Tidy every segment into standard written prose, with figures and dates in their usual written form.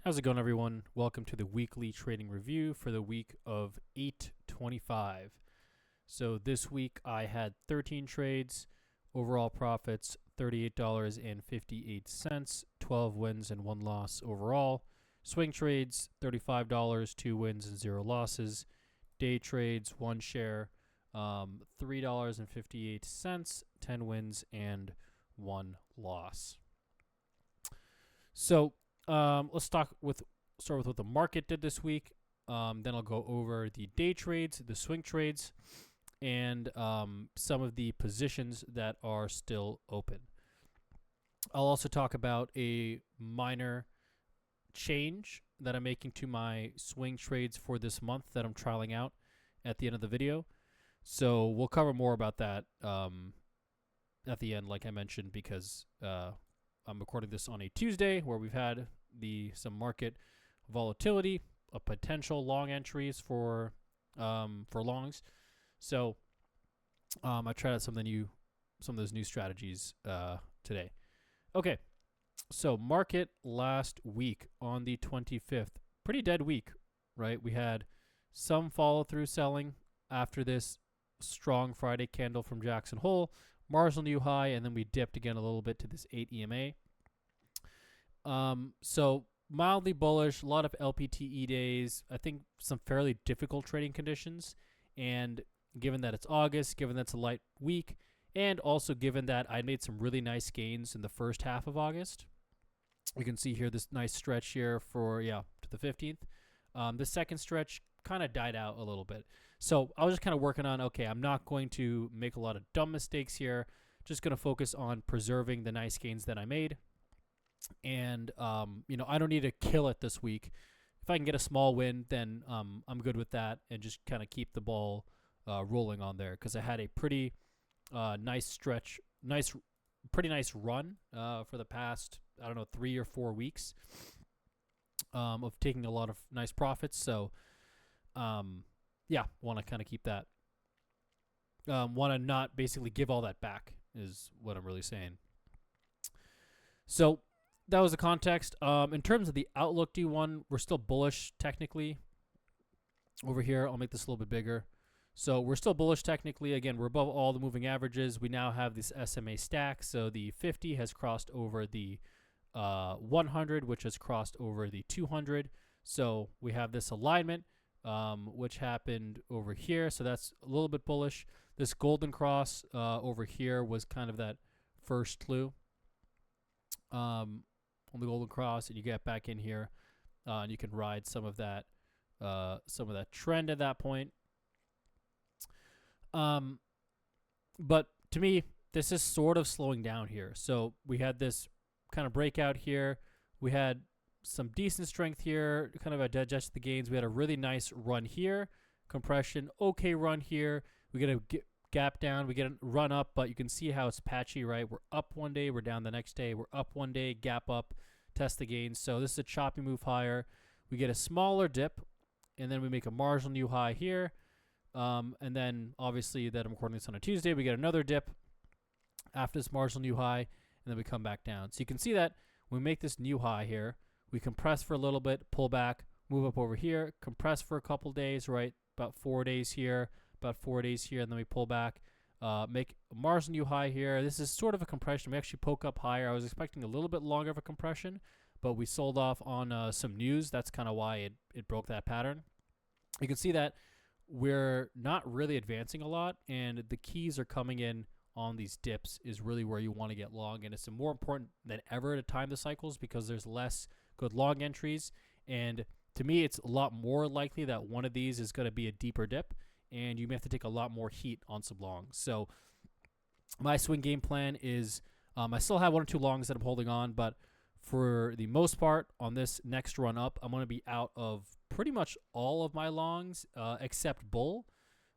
How's it going, everyone? Welcome to the weekly trading review for the week of 8/25. So this week I had 13 trades, overall profits $38.58, 12 wins and 1 loss overall. Swing trades $35, 2 wins and 0 losses. Day trades 1 share, $3.58, 10 wins and 1 loss. So let's start with what the market did this week. Then I'll go over the day trades, the swing trades, and some of the positions that are still open. I'll also talk about a minor change that I'm making to my swing trades for this month that I'm trialing out at the end of the video. So we'll cover more about that at the end, like I mentioned, because I'm recording this on a Tuesday where we've had some market volatility, a potential long entries for longs. So I tried out some of those new strategies today. Okay, so market last week on the 25th, pretty dead week, right? We had some follow through selling after this strong Friday candle from Jackson Hole, marginal new high, and then we dipped again a little bit to this 8 EMA. So mildly bullish, a lot of LPTE days. I think some fairly difficult trading conditions, and given that it's August, given that it's a light week, and also given that I made some really nice gains in the first half of August. You can see here this nice stretch here to the 15th. The second stretch kind of died out a little bit. So I was just kind of working on, okay, I'm not going to make a lot of dumb mistakes here. Just going to focus on preserving the nice gains that I made. And, I don't need to kill it this week. If I can get a small win, then I'm good with that and just kind of keep the ball rolling on there, because I had a pretty nice stretch, pretty nice run for the past, 3 or 4 weeks of taking a lot of nice profits. So, want to kind of keep that. Want to not basically give all that back is what I'm really saying. So that was the context. In terms of the outlook D1, we're still bullish technically. Over here, I'll make this a little bit bigger. So we're still bullish technically. Again, we're above all the moving averages. We now have this SMA stack. So the 50 has crossed over the 100, which has crossed over the 200. So we have this alignment, which happened over here. So that's a little bit bullish. This golden cross over here was kind of that first clue on the golden cross, and you get back in here, and you can ride some of that trend at that point. But to me, this is sort of slowing down here. So we had this kind of breakout here. We had some decent strength here, kind of digest the gains. We had a really nice run here, compression, okay run here. We get a gap down, we get a run up, but you can see how it's patchy, right? We're up one day, we're down the next day, we're up one day, gap up, test the gains. So this is a choppy move higher. We get a smaller dip, and then we make a marginal new high here. And then obviously that I'm recording this on a Tuesday, we get another dip after this marginal new high, and then we come back down. So you can see that we make this new high here, we compress for a little bit, pull back, move up over here, compress for a couple days, right? About 4 days here, about 4 days here, and then we pull back, make a marginal new high here. This is sort of a compression. We actually poke up higher. I was expecting a little bit longer of a compression, but we sold off on some news. That's kind of why it broke that pattern. You can see that we're not really advancing a lot, and the keys are coming in on these dips is really where you want to get long, and it's more important than ever to time the cycles because there's less good long entries. And to me, it's a lot more likely that one of these is going to be a deeper dip, and you may have to take a lot more heat on some longs. So my swing game plan is I still have 1 or 2 longs that I'm holding on, but for the most part on this next run up, I'm going to be out of pretty much all of my longs except bull.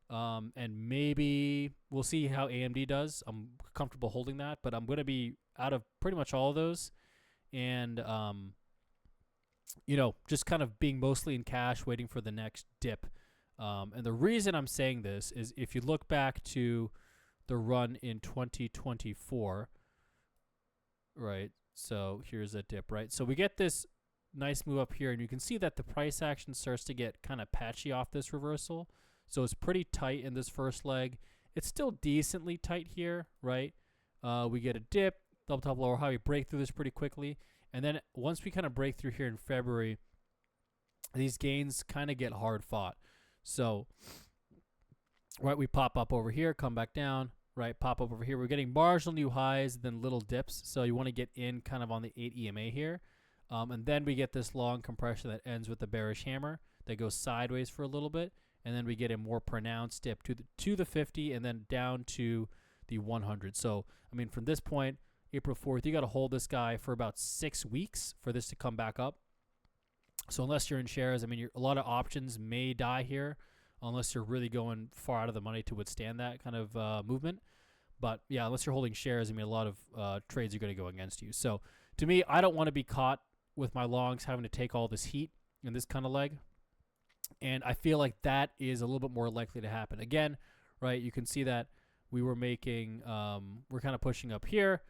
And maybe we'll see how AMD does. I'm comfortable holding that, but I'm going to be out of pretty much all of those. And, just kind of being mostly in cash, waiting for the next dip. And the reason I'm saying this is if you look back to the run in 2024, right? So here's a dip, right? So we get this nice move up here, and you can see that the price action starts to get kind of patchy off this reversal. So it's pretty tight in this first leg. It's still decently tight here, right? We get a dip, double top lower high. We break through this pretty quickly. And then once we kind of break through here in February, these gains kind of get hard fought. So, right, we pop up over here, come back down, right, pop up over here. We're getting marginal new highs, then little dips. So you want to get in kind of on the 8 EMA here. And then we get this long compression that ends with the bearish hammer that goes sideways for a little bit. And then we get a more pronounced dip to the 50 and then down to the 100. So, I mean, from this point, April 4th, you got to hold this guy for about 6 weeks for this to come back up. So unless you're in shares, I mean, a lot of options may die here unless you're really going far out of the money to withstand that kind of movement. But, yeah, unless you're holding shares, I mean, a lot of trades are going to go against you. So, to me, I don't want to be caught with my longs having to take all this heat in this kind of leg. And I feel like that is a little bit more likely to happen. Again, right, you can see that we were making, we're kind of pushing up here.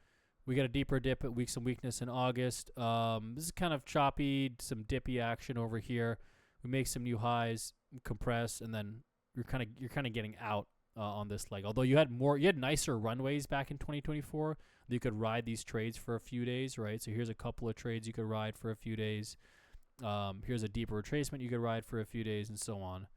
We got a deeper dip at some weakness in August. This is kind of choppy, some dippy action over here. We make some new highs, compress, and then you're kind of getting out on this leg. Although you had nicer runways back in 2024. You could ride these trades for a few days, right? So here's a couple of trades you could ride for a few days. Here's a deeper retracement you could ride for a few days, and so on.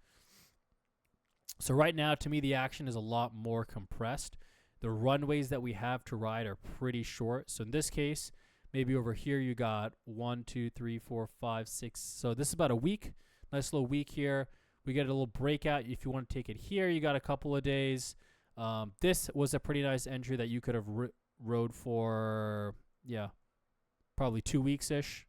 So right now, to me, the action is a lot more compressed. The runways that we have to ride are pretty short. So in this case, maybe over here you got 1, 2, 3, 4, 5, 6. So this is about a week. Nice little week here. We get a little breakout. If you want to take it here, you got a couple of days. This was a pretty nice entry that you could have rode for, probably 2 weeks-ish.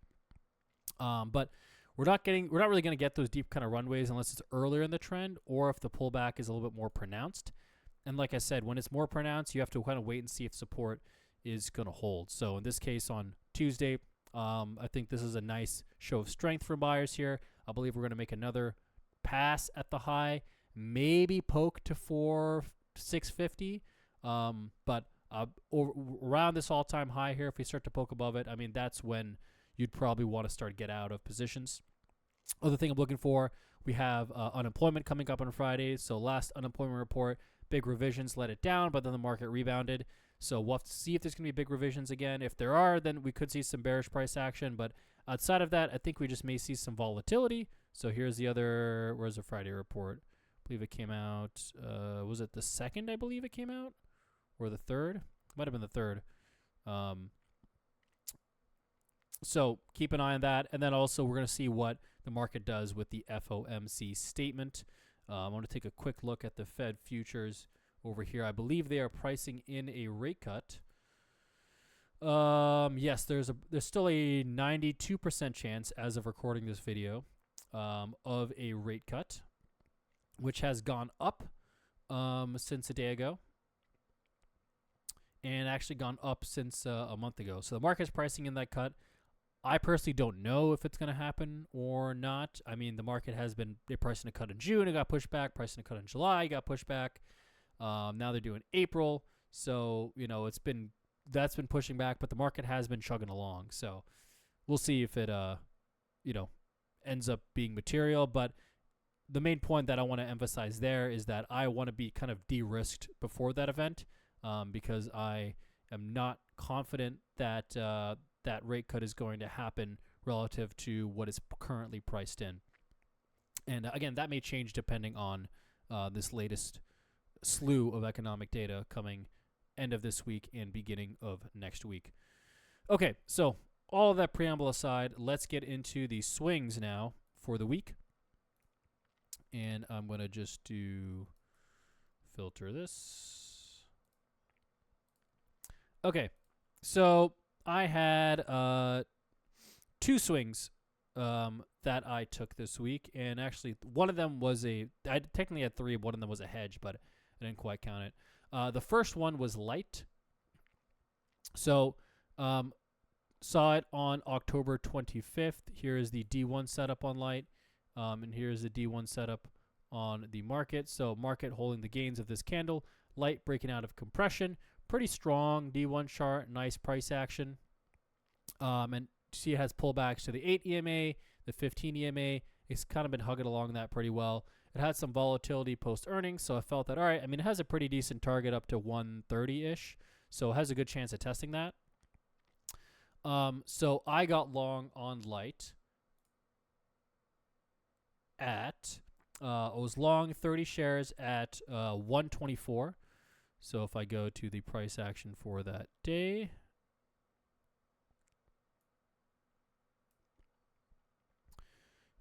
But we're not really going to get those deep kind of runways unless it's earlier in the trend or if the pullback is a little bit more pronounced. And like I said, when it's more pronounced, you have to kind of wait and see if support is going to hold. So in this case on Tuesday, I think this is a nice show of strength for buyers here. I believe we're going to make another pass at the high, maybe poke to 650. But around this all-time high here, if we start to poke above it, I mean, that's when you'd probably want to start get out of positions. Other thing I'm looking for, we have unemployment coming up on Friday. So last unemployment report, big revisions let it down, but then the market rebounded. So we'll have to see if there's going to be big revisions again. If there are, then we could see some bearish price action. But outside of that, I think we just may see some volatility. So here's the other, where's the Friday report? I believe it came out, was it the 2nd, I believe it came out? Or the 3rd? Might have been the 3rd. So keep an eye on that. And then also we're going to see what the market does with the FOMC statement. I want to take a quick look at the Fed futures over here. I believe they are pricing in a rate cut. Yes, there's still a 92% chance as of recording this video of a rate cut, which has gone up since a day ago and actually gone up since a month ago. So the market's pricing in that cut. I personally don't know if it's going to happen or not. I mean, the market has been, they priced in a cut in June, it got pushed back. Priced in a cut in July, got pushed back. Now they're doing April. So, that's been pushing back, but the market has been chugging along. So we'll see if it, ends up being material. But the main point that I want to emphasize there is that I want to be kind of de-risked before that event because I am not confident that that rate cut is going to happen relative to what is currently priced in. And again, that may change depending on this latest slew of economic data coming end of this week and beginning of next week. Okay, so all of that preamble aside, let's get into the swings now for the week. And I'm going to just filter this. Okay, so I had 2 swings that I took this week, and actually one of them was I technically had 3. One of them was a hedge, but I didn't quite count it. The first one was light. So saw it on October 25th. Here is the D1 setup on light, and here's the D1 setup on the market. So market holding the gains of this candle, light breaking out of compression. Pretty strong D1 chart, nice price action. And see it has pullbacks to the 8 EMA, the 15 EMA. It's kind of been hugging along that pretty well. It had some volatility post earnings, so I felt that, all right, I mean, it has a pretty decent target up to 130-ish, so it has a good chance of testing that. So I got long on light at, I was long 30 shares at 124. So if I go to the price action for that day,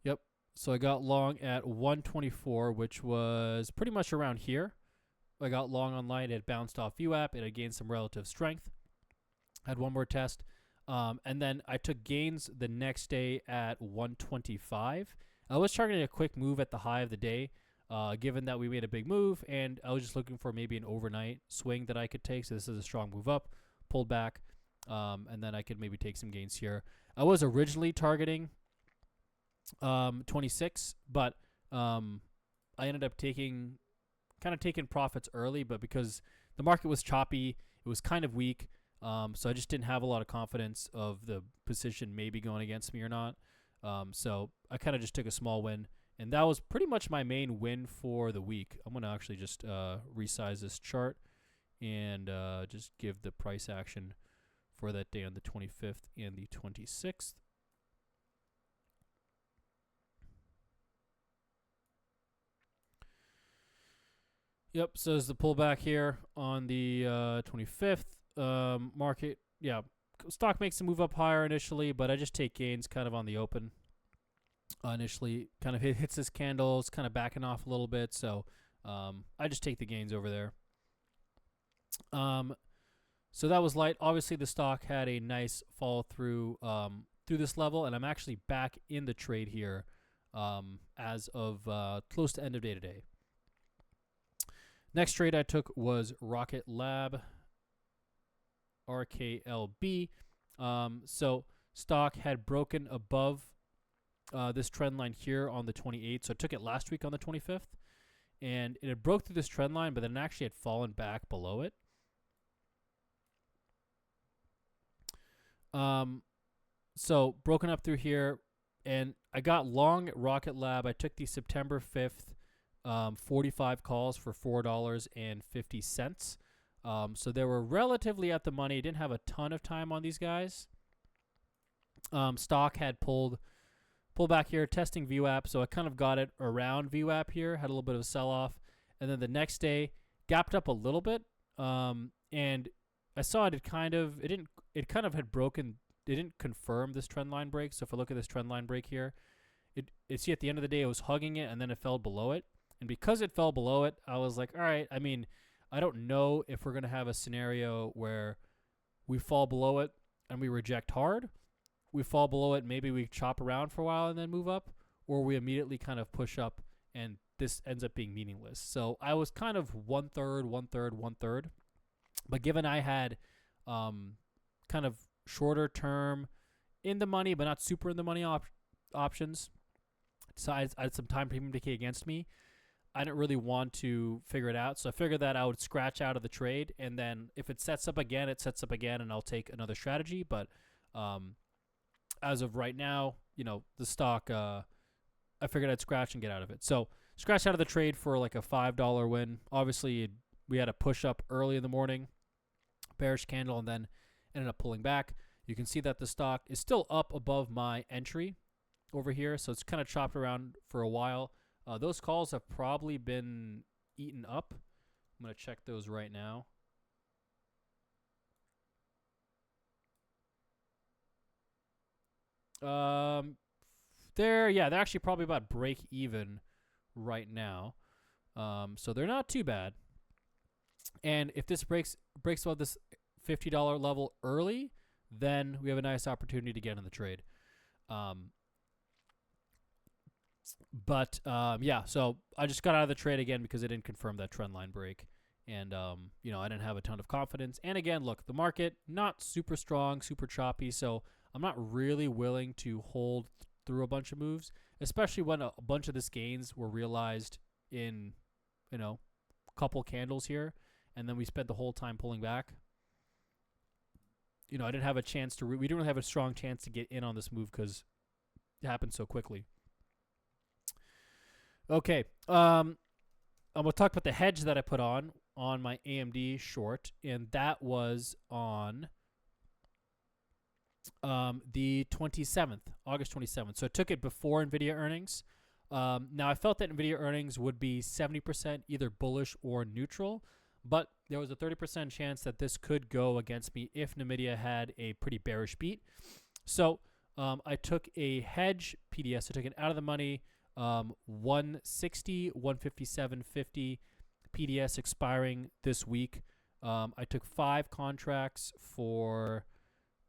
yep. So I got long at 124, which was pretty much around here. I got long on light. It bounced off VWAP. It had gained some relative strength. Had one more test. And then I took gains the next day at 125. I was targeting a quick move at the high of the day, given that we made a big move, and I was just looking for maybe an overnight swing that I could take. So this is a strong move up, pulled back, and then I could maybe take some gains here. I was originally targeting 26, but I ended up taking profits early, but because the market was choppy, it was kind of weak, so I just didn't have a lot of confidence of the position maybe going against me or not. So I kind of just took a small win, and that was pretty much my main win for the week. I'm going to actually just resize this chart and just give the price action for that day on the 25th and the 26th. Yep, so there's the pullback here on the 25th. Market, yeah, stock makes a move up higher initially, but I just take gains kind of on the open. Initially, kind of hits this candle, it's kind of backing off a little bit, so I just take the gains over there. So that was light. Obviously, the stock had a nice fall through this level, and I'm actually back in the trade here as of close to end of day today. Next trade I took was Rocket Lab, RKLB. So stock had broken above this trend line here on the 28th. So I took it last week on the 25th, and it had broke through this trend line, but then it actually had fallen back below it. So broken up through here, and I got long at Rocket Lab. I took the September 5th 45 calls for $4.50. So they were relatively at the money. Didn't have a ton of time on these guys. Stock had pulled back here, testing VWAP. So I kind of got it around VWAP here. Had a little bit of a sell-off. And then the next day, gapped up a little bit. And I saw it kind of had broken. It didn't confirm this trend line break. So if I look at this trend line break here, see at the end of the day, it was hugging it, and then it fell below it. And because it fell below it, I was like, all right, I mean, I don't know if we're going to have a scenario where we fall below it and we reject hard. We fall below it, maybe we chop around for a while and then move up, or we immediately kind of push up and this ends up being meaningless. So I was kind of one-third. But given I had kind of shorter term in the money, but not super in the money options, so I had some time premium decay against me. I didn't really want to figure it out, so I figured that I would scratch out of the trade, and then if it sets up again, it sets up again, and I'll take another strategy. But as of right now, the stock, I figured I'd scratch and get out of it. So scratched out of the trade for like a $5 win. Obviously, we had a push up early in the morning, bearish candle, and then ended up pulling back. You can see that the stock is still up above my entry over here, so it's kind of chopped around for a while. Those calls have probably been eaten up. I'm going to check those right now. They're actually probably about break even right now. So they're not too bad. And if this breaks above this $50 level early, then we have a nice opportunity to get in the trade. So I just got out of the trade again because it didn't confirm that trend line break. And, I didn't have a ton of confidence. And again, look, the market, not super strong, super choppy. So I'm not really willing to hold through a bunch of moves, especially when a bunch of these gains were realized in, a couple candles here. And then we spent the whole time pulling back. I didn't have a chance to. We didn't really have a strong chance to get in on this move because it happened so quickly. Okay. I'm gonna talk about the hedge that I put on my AMD short, and that was on the 27th, August 27th. So I took it before NVIDIA earnings. Now I felt that NVIDIA earnings would be 70% either bullish or neutral, but there was a 30% chance that this could go against me if NVIDIA had a pretty bearish beat. So I took a hedge PDS. I took it out of the money, 160, 157.50 PDS expiring this week. I took 5 contracts for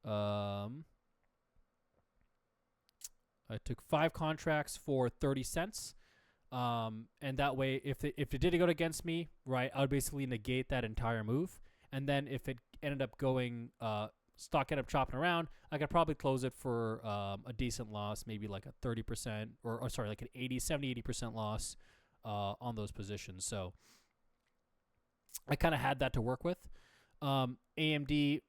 I took 5 contracts for 30 cents. And that way, if it did go against me, right, I would basically negate that entire move. And then if it ended up going, stock ended up chopping around, I could probably close it for a decent loss, maybe like a 30% or sorry, like an 80% loss on those positions. So I kind of had that to work with. AMD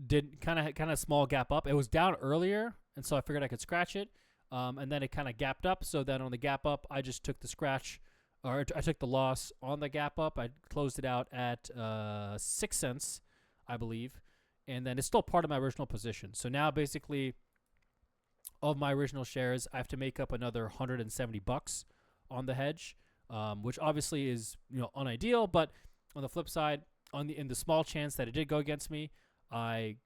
did kind of small gap up. It was down earlier, and so I figured I could scratch it. And then it kind of gapped up. So then on the gap up, I just took the scratch, or I took the loss on the gap up. I closed it out at 6 cents, I believe. And then it's still part of my original position. So now basically, of my original shares, I have to make up another $170 on the hedge, which obviously is unideal. But on the flip side, in the small chance that it did go against me, I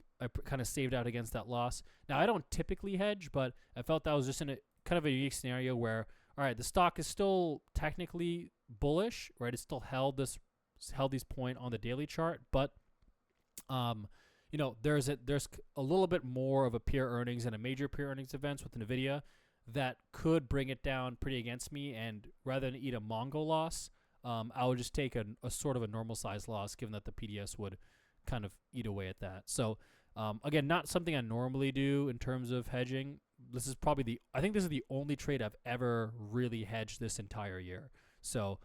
kind of saved out against that loss. Now, I don't typically hedge, but I felt that was just in a kind of a unique scenario where, all right, the stock is still technically bullish, right? It still held these point on the daily chart, but there's a little bit more of a peer earnings and a major peer earnings events with NVIDIA that could bring it down pretty against me. And rather than eat a Mongo loss, I would just take a sort of a normal size loss, given that the PDS would kind of eat away at that. So again, not something I normally do in terms of hedging. This is probably I think this is the only trade I've ever really hedged this entire year. So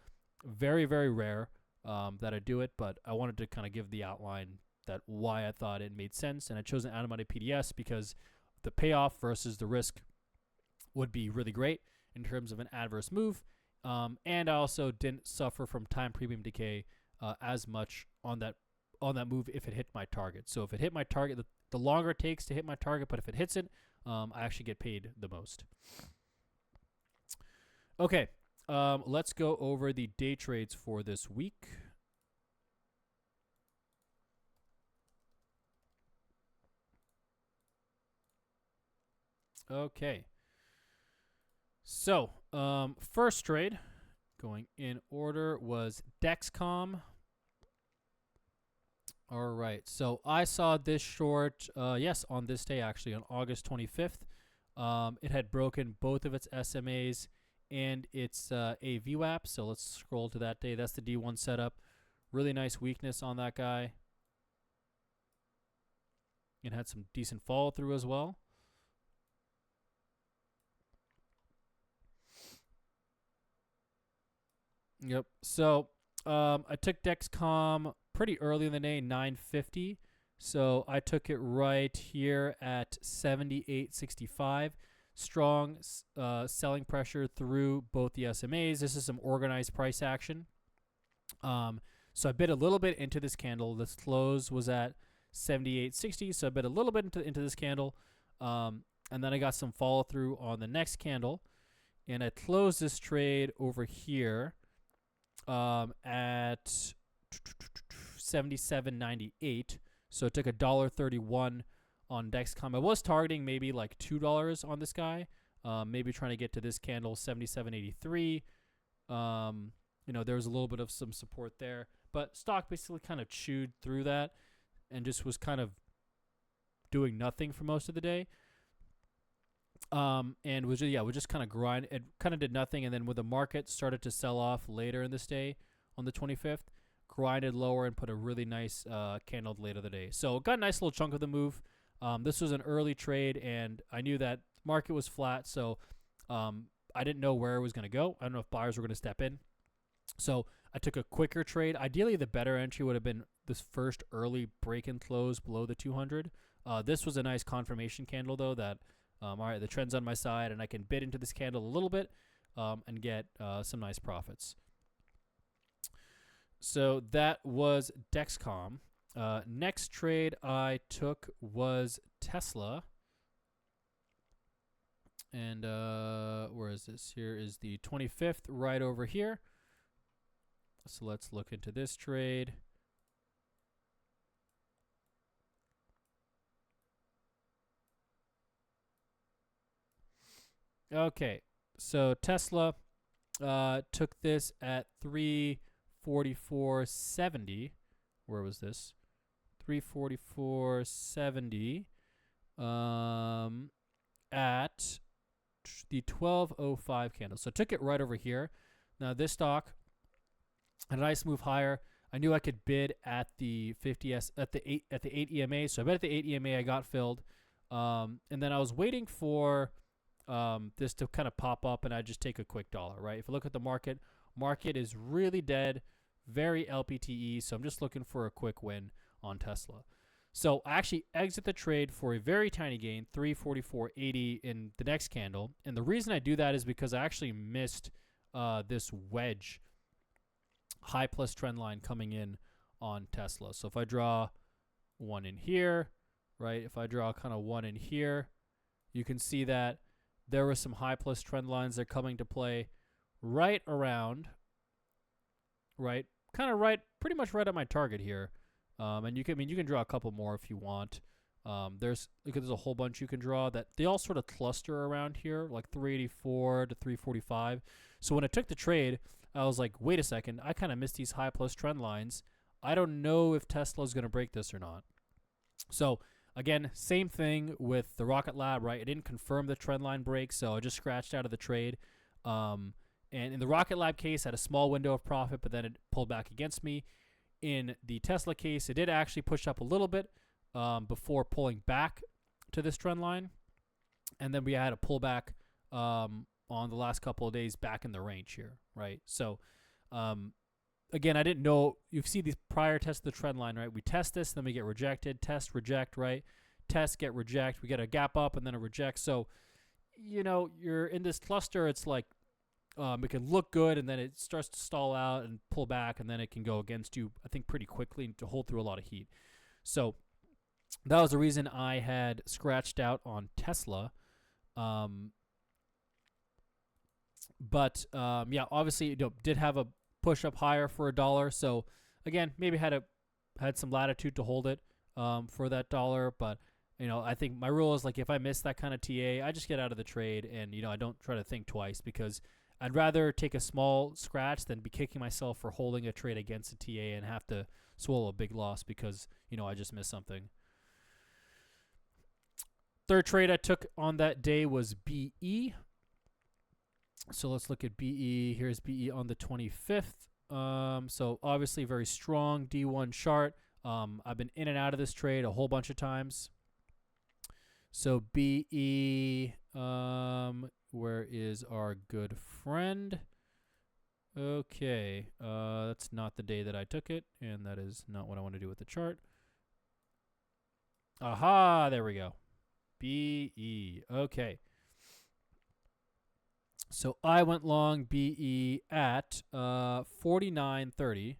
very, very rare that I do it, but I wanted to kind of give the outline that why I thought it made sense. And I chose an out of money PDS because the payoff versus the risk would be really great in terms of an adverse move. And I also didn't suffer from time premium decay as much on that move if it hit my target. So if it hit my target, the longer it takes to hit my target, but if it hits it, I actually get paid the most. Okay, let's go over the day trades for this week. Okay. So, first trade, going in order, was Dexcom. All right. So I saw this short, on this day, actually, on August 25th. It had broken both of its SMAs and its a VWAP. So let's scroll to that day. That's the D1 setup. Really nice weakness on that guy. It had some decent follow through as well. Yep. So I took Dexcom pretty early in the day, 950. So I took it right here at 78.65. Strong selling pressure through both the SMAs. This is some organized price action. So I bid a little bit into this candle. This close was at 78.60. So I bid a little bit into this candle. And then I got some follow through on the next candle. And I closed this trade over here at 77.98. So it took $1.31 on Dexcom. I was targeting maybe like $2 on this guy, maybe trying to get to this candle 77.83. There was a little bit of some support there, but stock basically kind of chewed through that and just was kind of doing nothing for most of the day. And we just kind of grind. It kind of did nothing, and then when the market started to sell off later in this day, on the 25th, grinded lower and put a really nice candle later the day. So got a nice little chunk of the move. This was an early trade, and I knew that market was flat, so I didn't know where it was going to go. I don't know if buyers were going to step in. So I took a quicker trade. Ideally, the better entry would have been this first early break and close below the 200. This was a nice confirmation candle, though, that, all right, the trend's on my side, and I can bid into this candle a little bit and get some nice profits. So that was Dexcom. Next trade I took was Tesla. And where is this? Here is the 25th right over here. So let's look into this trade. Okay, so Tesla took this at 344.70. Where was this? 344.70 at the 1205 candle. So took it right over here. Now this stock had a nice move higher. I knew I could bid at the 50s at the 8 EMA. So I bet at the 8 EMA I got filled. And then I was waiting for this to kind of pop up and I just take a quick dollar, right? If you look at the market is really dead, very LPTE. So I'm just looking for a quick win on Tesla. So I actually exit the trade for a very tiny gain, 344.80 in the next candle. And the reason I do that is because I actually missed this wedge high plus trend line coming in on Tesla. So if I draw one in here, right, if I draw kind of one in here, you can see that there were some high plus trend lines that are coming to play right around, right, kind of right, pretty much right at my target here. And you can draw a couple more if you want. There's a whole bunch you can draw that they all sort of cluster around here, like 384 to 345. So when I took the trade, I was like, wait a second, I kind of missed these high plus trend lines. I don't know if Tesla is going to break this or not. So again, same thing with the Rocket Lab, right? It didn't confirm the trend line break, so I just scratched out of the trade. And in the Rocket Lab case, I had a small window of profit, but then it pulled back against me. In the Tesla case, it did actually push up a little bit before pulling back to this trend line. And then we had a pullback on the last couple of days back in the range here, right? So, again, I didn't know. You see these prior tests of the trend line, right? We test this, then we get rejected. Test, reject, right? Test, get, reject. We get a gap up and then a reject. So, you're in this cluster. It's like it can look good, and then it starts to stall out and pull back, and then it can go against you, I think, pretty quickly and to hold through a lot of heat. So that was the reason I had scratched out on Tesla. But obviously, did have a push up higher for $1. So again, maybe had some latitude to hold it for that $1. But I think my rule is like if I miss that kind of TA, I just get out of the trade, and I don't try to think twice because I'd rather take a small scratch than be kicking myself for holding a trade against a TA and have to swallow a big loss because I just missed something. Third trade I took on that day was BE. So let's look at BE. Here's BE on the 25th. So obviously very strong D1 chart. I've been in and out of this trade a whole bunch of times. So BE, where is our good friend? Okay, that's not the day that I took it, and that is not what I want to do with the chart. Aha, there we go. BE, okay. So I went long BE at 49.30.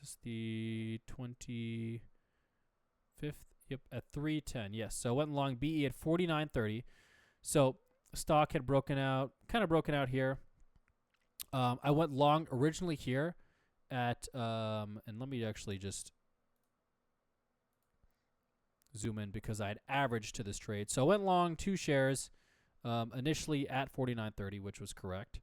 Is this the 25th? Yep, at 3:10. Yes. So I went long BE at 49.30. So stock had broken out here. I went long originally here at and let me actually just zoom in because I had averaged to this trade. So I went long 2 shares initially at 49.30, which was correct.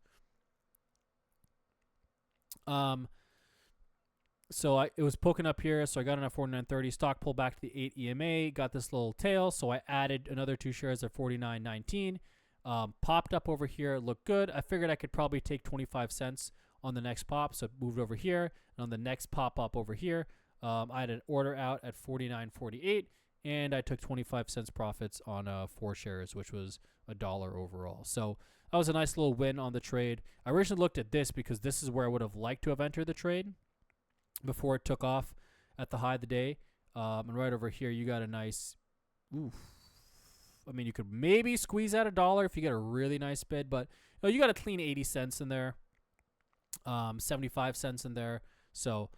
So it was poking up here, so I got in at 49.30. Stock pulled back to the 8 EMA, got this little tail, so I added another 2 shares at 49.19. Popped up over here, looked good. I figured I could probably take 25 cents on the next pop, so it moved over here. And on the next pop up over here, I had an order out at 49.48, and I took 25 cents profits on 4 shares, which was $1 overall. So that was a nice little win on the trade. I originally looked at this because this is where I would have liked to have entered the trade before it took off at the high of the day. And right over here, you got a nice, oof. I mean, you could maybe squeeze out $1 if you get a really nice bid, but you got a clean 80 cents in there, 75 cents in there. So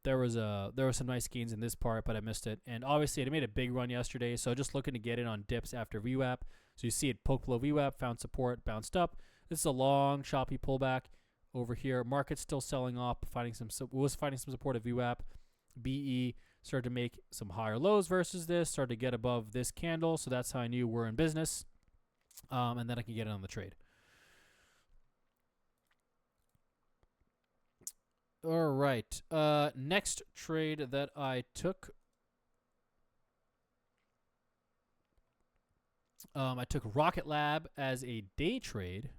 there was some nice gains in this part, but I missed it. And obviously, it made a big run yesterday, so just looking to get in on dips after VWAP. So you see it poke below VWAP, found support, bounced up. This is a long, choppy pullback over here. Market's still selling off, finding some support at VWAP. BE started to make some higher lows versus this, started to get above this candle, so that's how I knew we're in business. And then I can get in on the trade. All right. Next trade that I took. I took Rocket Lab as a day trade.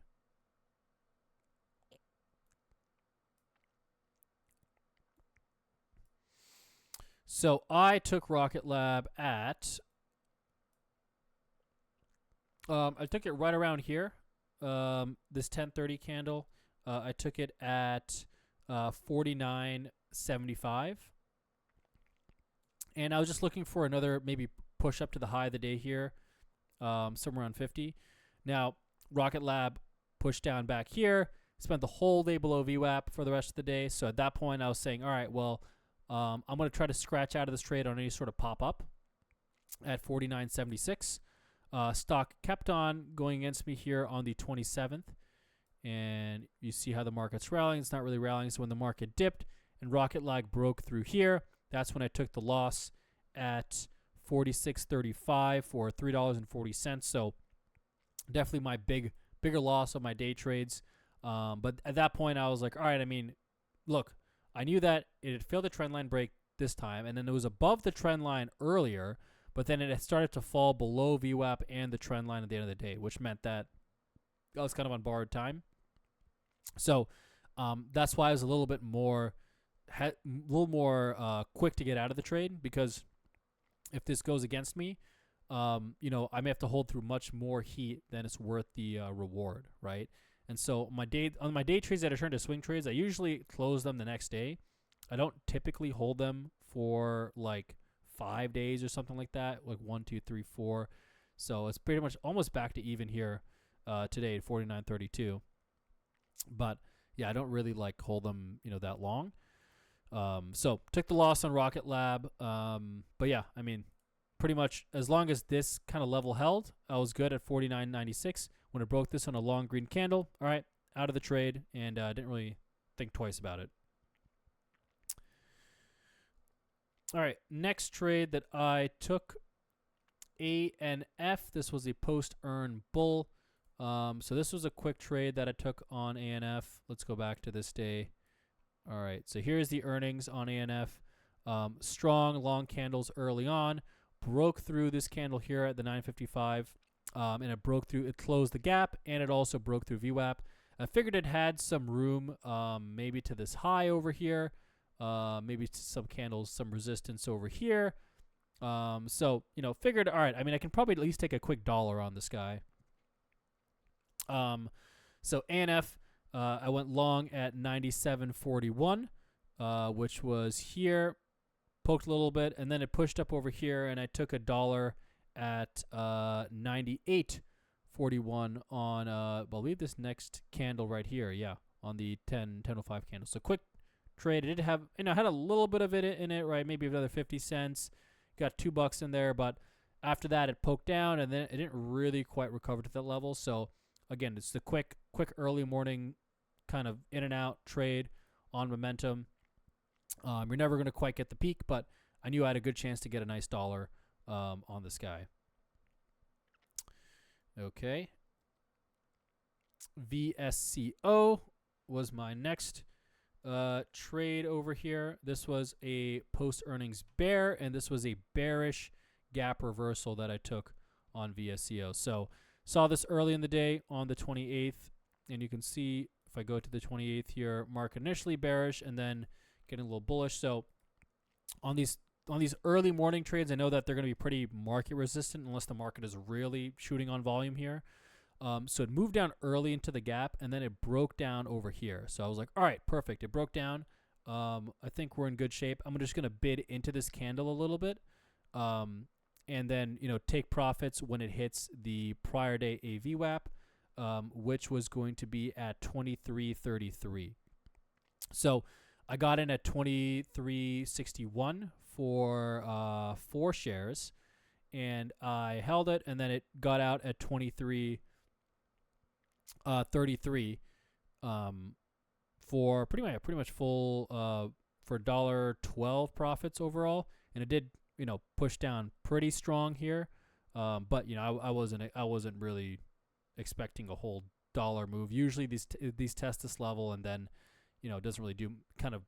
So I took Rocket Lab at. I took it right around here. This 1030 candle. I took it at 49.75. And I was just looking for another maybe push up to the high of the day here, somewhere around 50. Now, Rocket Lab pushed down back here, spent the whole day below VWAP for the rest of the day. So at that point, I was saying, all right, well, I'm going to try to scratch out of this trade on any sort of pop-up at 49.76. Stock kept on going against me here on the 27th. And you see how the market's rallying. It's not really rallying. So when the market dipped and Rocket Lab broke through here, that's when I took the loss at 46.35 for $3.40. So definitely my bigger loss on my day trades. But at that point, I was like, all right, I mean, look, I knew that it had failed the trend line break this time, and then it was above the trend line earlier, but then it had started to fall below VWAP and the trend line at the end of the day, which meant that I was kind of on borrowed time. So that's why I was a little bit more, quick to get out of the trade, because if this goes against me, I may have to hold through much more heat than it's worth the reward, right? And so on my day trades that I turn to swing trades, I usually close them the next day. I don't typically hold them for like 5 days or something like that, like 1, 2, 3, 4. So it's pretty much almost back to even here today at 49.32. But yeah, I don't really like hold them, that long. So took the loss on Rocket Lab. But yeah, I mean, pretty much as long as this kind of level held, I was good at 49.96. When it broke this on a long green candle, all right, out of the trade, and I didn't really think twice about it. All right, next trade that I took, ANF. This was a post-earn bull. So this was a quick trade that I took on ANF. Let's go back to this day. All right, so here's the earnings on ANF. Strong long candles early on. Broke through this candle here at the 955. And it closed the gap, and it also broke through VWAP. I figured it had some room, maybe to this high over here, maybe to some candles, some resistance over here. So, figured, all right, I mean, I can probably at least take a quick dollar on this guy. So ANF, I went long at 97.41, which was here, poked a little bit, and then it pushed up over here, and I took $1 at 98.41 on I believe this next candle right here, yeah, on the 10:05 candle. So quick trade. It did have, had a little bit of it in it, right? Maybe another 50 cents. Got $2 in there, but after that it poked down, and then it didn't really quite recover to that level. So again, it's the quick early morning kind of in and out trade on momentum. You're never going to quite get the peak, but I knew I had a good chance to get a nice dollar on this guy. Okay. VSCO was my next trade over here. This was a post-earnings bear, and this was a bearish gap reversal that I took on VSCO. So saw this early in the day on the 28th, and you can see if I go to the 28th here, market initially bearish and then getting a little bullish. So on these early morning trades, I know that they're going to be pretty market resistant unless the market is really shooting on volume here. So it moved down early into the gap, and then it broke down over here. So I was like, all right, perfect. It broke down. I think we're in good shape. I'm just going to bid into this candle a little bit, and then take profits when it hits the prior day AVWAP, which was going to be at 23.33. So I got in at 23.61 for 4 shares, and I held it, and then it got out at 23.33 for pretty much full for $1.12 profits overall, and it did push down pretty strong here, but I wasn't really expecting a whole dollar move. Usually these test this level, and then it doesn't really do kind of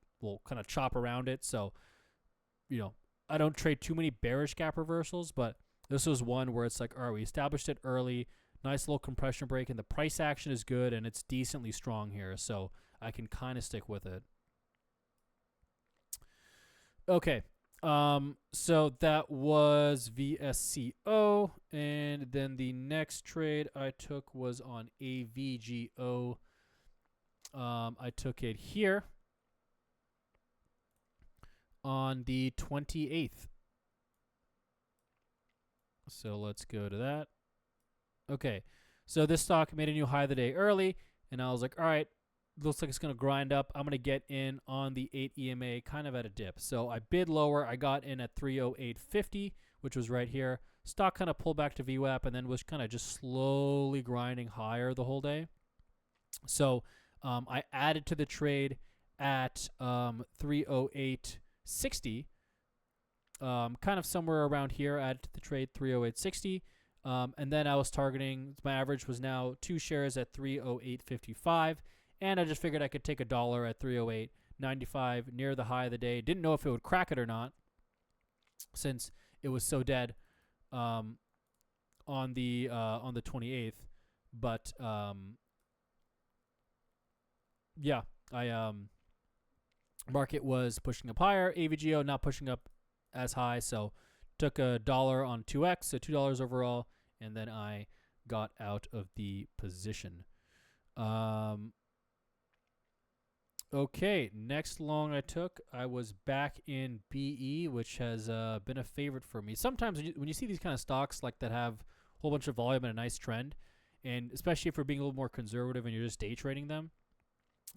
chop around it. So I don't trade too many bearish gap reversals, but this was one where it's like, all right, we established it early, nice little compression break, and the price action is good, and it's decently strong here, so I can kind of stick with it. Okay, so that was VSCO, and then the next trade I took was on AVGO. I took it here on the 28th. So let's go to that. Okay, so this stock made a new high of the day early, and I was like, all right, looks like it's going to grind up. I'm going to get in on the 8 EMA kind of at a dip. So I bid lower. I got in at 308.50, which was right here. Stock kind of pulled back to VWAP and then was kind of just slowly grinding higher the whole day. So I added to the trade at 308.60. Kind of somewhere around here, added to the trade 308.60. And then I was targeting, my average was now 2 shares at 308.55. And I just figured I could take a dollar at 308.95 near the high of the day. Didn't know if it would crack it or not, since it was so dead on the 28th. But yeah, market was pushing up higher. AVGO not pushing up as high, so took a dollar on 2x, so $2 overall, and then I got out of the position. Okay, next long I took, I was back in BE, which has been a favorite for me. Sometimes when you see these kind of stocks like that have a whole bunch of volume and a nice trend, and especially if you're being a little more conservative and you're just day trading them,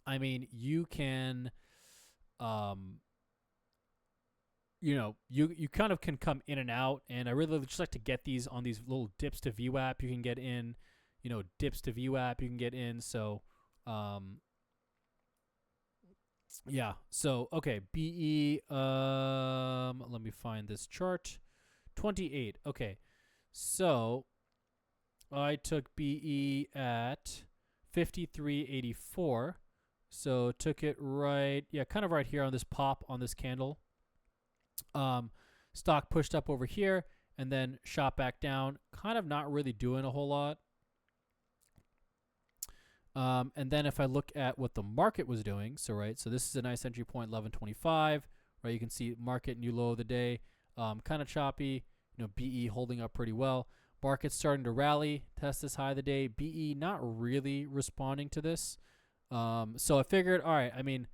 I mean, you can, you kind of can come in and out, and I really just like to get these on these little dips to VWAP. You can get in, dips to VWAP you can get in. So, yeah. So, okay, BE, let me find this chart. 28. Okay. So, I took BE at 53.84. So, took it right, kind of right here on this pop on this candle. Stock pushed up over here and then shot back down, kind of not really doing a whole lot. And then if I look at what the market was doing, so this is a nice entry point, 11.25, right? You can see market new low of the day, kind of choppy, BE holding up pretty well. Market's starting to rally, test this high of the day. BE not really responding to this. So I figured, all right, I mean,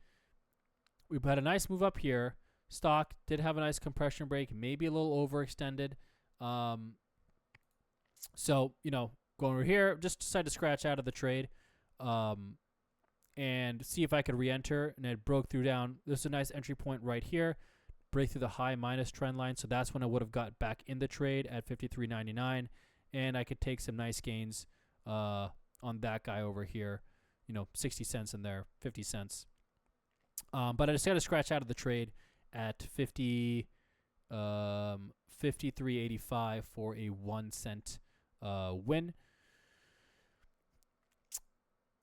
we've had a nice move up here. Stock did have a nice compression break, maybe a little overextended. So, going over here, just decided to scratch out of the trade and see if I could re-enter. And it broke through down. This is a nice entry point right here. Break through the high minus trend line. So that's when I would have got back in the trade at 53.99. And I could take some nice gains on that guy over here. 60 cents in there, 50 cents. But I decided to scratch out of the trade at 53.85 for a 1 cent win.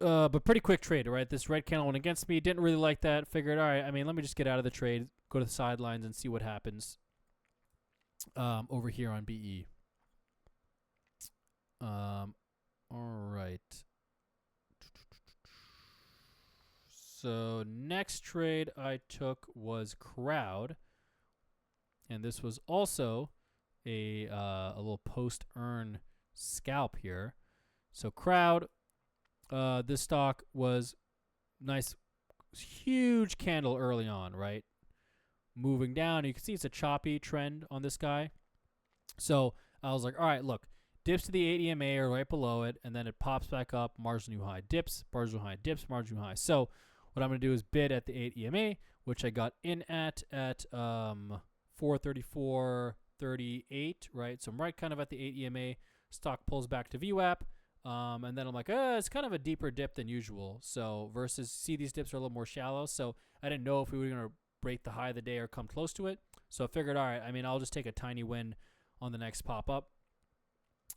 But pretty quick trade, right? This red candle went against me. Didn't really like that. Figured, all right, I mean, let me just get out of the trade, go to the sidelines, and see what happens over here on BE. All right. So next trade I took was Crowd, and this was also a little post-earn scalp here. So crowd, this stock was nice, huge candle early on, right? Moving down. You can see it's a choppy trend on this guy. So I was like, all right, look, dips to the 8 EMA or right below it, and then it pops back up, marginal new high, dips, marginal high, dips, marginal high. So what I'm going to do is bid at the 8 EMA, which I got in at 434.38, right? So I'm right kind of at the 8 EMA. Stock pulls back to VWAP. And then I'm like, it's kind of a deeper dip than usual. So versus, see, these dips are a little more shallow. So I didn't know if we were going to break the high of the day or come close to it. So I figured, all right, I mean, I'll just take a tiny win on the next pop up.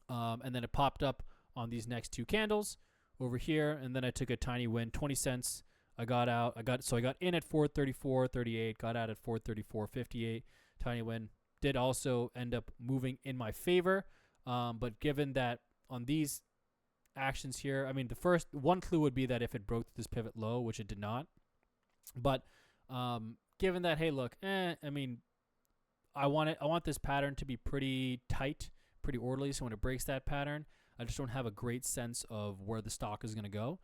And then it popped up on these next two candles over here. And then I took a tiny win, 20 cents. I got in at 434.38, got out at 434.58, tiny win. Did also end up moving in my favor. But given that on these actions here, I mean, the first one clue would be that if it broke this pivot low, which it did not. But given that, hey, look, I mean, I want this pattern to be pretty tight, pretty orderly. So when it breaks that pattern, I just don't have a great sense of where the stock is going to go.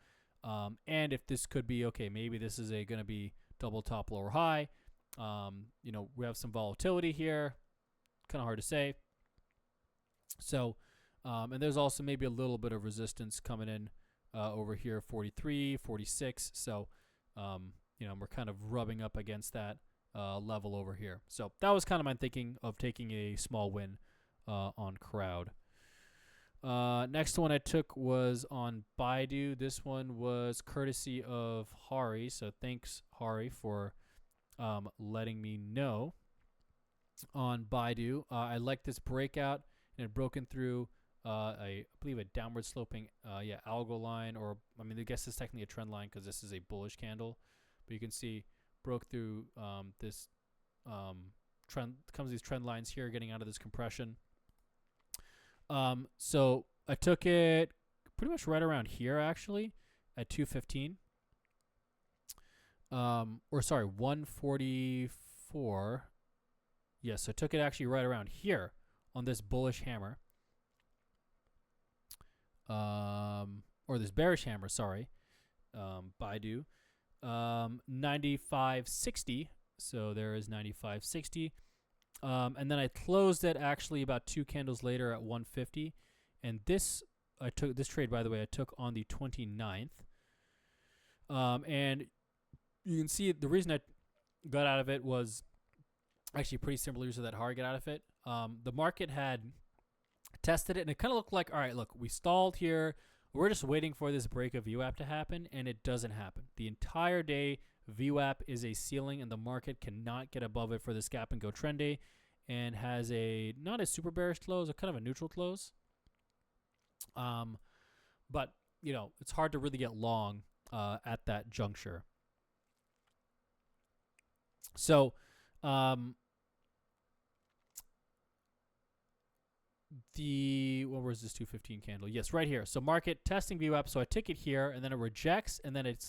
And if this could be, okay, maybe this is going to be double top, lower high. We have some volatility here. Kind of hard to say. So, and there's also maybe a little bit of resistance coming in over here, 43, 46. So, we're kind of rubbing up against that level over here. So that was kind of my thinking of taking a small win on crowd. Next one I took was on Baidu. This one was courtesy of Hari. So thanks, Hari, for letting me know on Baidu. I like this breakout, and it broken through I believe a downward sloping algo line, or I mean, I guess it's technically a trend line because this is a bullish candle. But you can see broke through this trend, comes these trend lines here, getting out of this compression. So I took it pretty much right around here, actually, at 215. 144. Yes, I took it actually right around here on this bullish hammer. Or this bearish hammer, sorry. Baidu. 95.60. So there is 95.60. And then I closed it actually about two candles later at 150. And this trade, by the way, I took on the 29th. And you can see the reason I got out of it was actually pretty similar to that hard get out of it. The market had tested it, and it kind of looked like, all right, look, we stalled here. We're just waiting for this break of VWAP to happen, and it doesn't happen. The entire day, VWAP is a ceiling, and the market cannot get above it for this gap and go trend day, and has not a super bearish close, a kind of a neutral close. But, it's hard to really get long at that juncture. So, what was this 215 candle? Yes, right here. So market testing VWAP. So I took it here, and then it rejects, and then it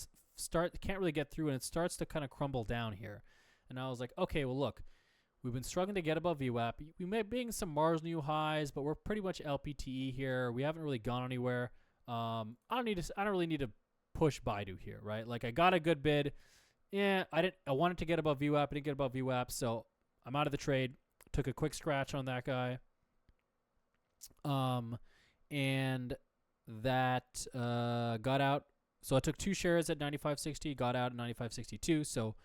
can't really get through, and it starts to kind of crumble down here. And I was like, okay, well, look, we've been struggling to get above VWAP. We may be in some marginal new highs, but we're pretty much LPTE here. We haven't really gone anywhere. I don't really need to push Baidu here, right? Like, I got a good bid. Yeah, I wanted to get above VWAP. I didn't get above VWAP, so I'm out of the trade. Took a quick scratch on that guy. And that got out. So I took two shares at 95.60, got out at 95.62. So